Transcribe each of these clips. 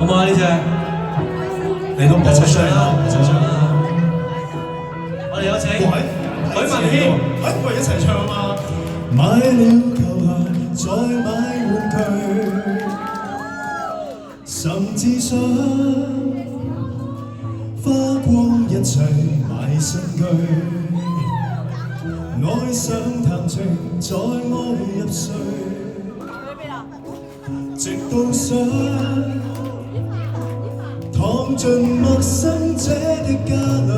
好唔好啊？呢隻你都一齊唱啦，一齊唱啦！我哋有請喂，許文軒，喂，一齊唱啊嘛！買了球鞋，再買玩具，甚至想花光一切買新居。愛上談情，再愛入睡，直到想躺進陌生者的家裏。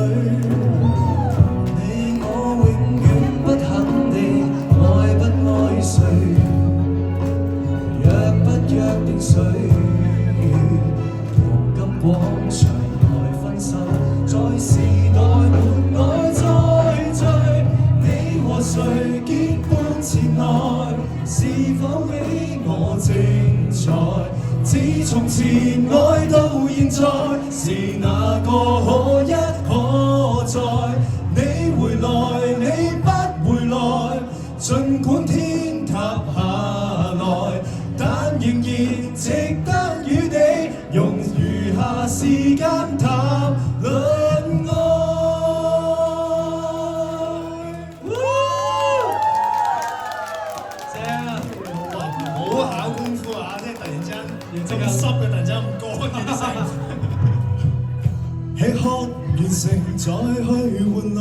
你我永遠不肯定愛不愛誰，約不約定誰？黃金廣場內分手，在時代門外再聚。你和誰結伴前來，是否比我精彩？自從前愛到現在，是哪個可一可再？你回來，你不回來，儘管天塌下來，但仍然值得與你用餘下時間談論愛。好考功夫啊！即係突然之間咁濕嘅，突然之間咁乾嘅啲聲。吃喝完成再去玩樂，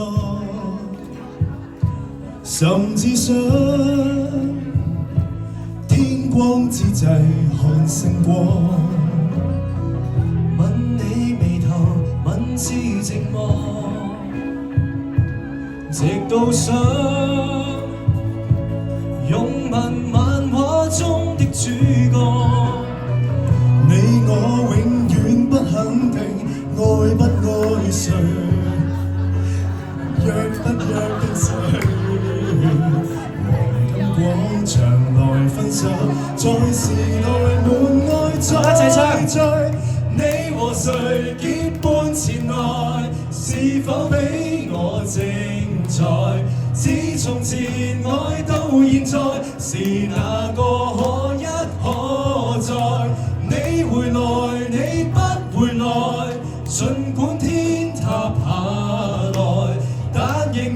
甚至想天光之際看星光。吻你眉頭，吻至寂寞，直到想擁吻漫畫中的主角。你我永遠不肯定愛不愛誰，約不約定誰？黃金廣場內分手，在時代門外再聚。你和誰結伴前來，是否比我精彩？自從前愛到現在，是哪個可一可再？你回來，你不回來，儘管天塌下來，但仍然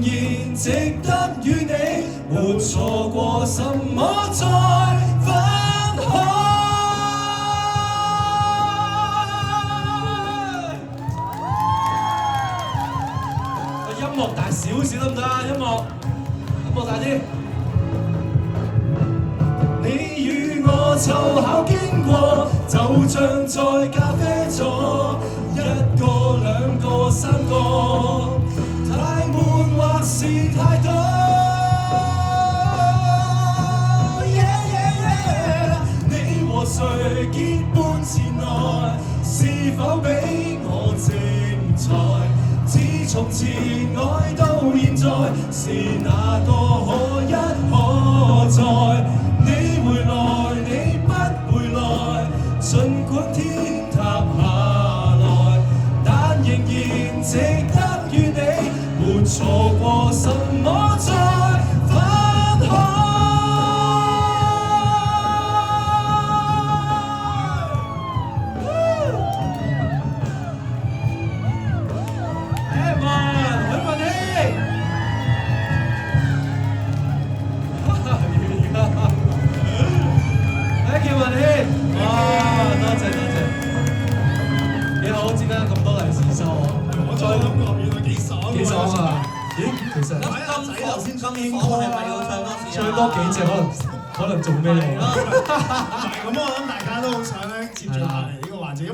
值得與你沒錯過什麼再分開。音樂大少少得唔得啊？音樂大啲。你與我湊巧經過，就像在咖啡座，一個兩個三個，太悶或是太多。你和誰結伴前來，是否比我精彩？自從前愛到現在，是哪個可一可再？你回來，你不回來，儘管天塌下來，但仍然值得與你沒錯過什麼再分開。叫文軒，哇！多謝，幾好，之間咁多利是收啊！我再諗過，原來幾爽啊！咦，其實仔頭先唱英歌係咪要唱多次啊？唱多幾隻可能做咩好？唔係咁，我諗大家都好想咧接住下嚟呢個環節，因為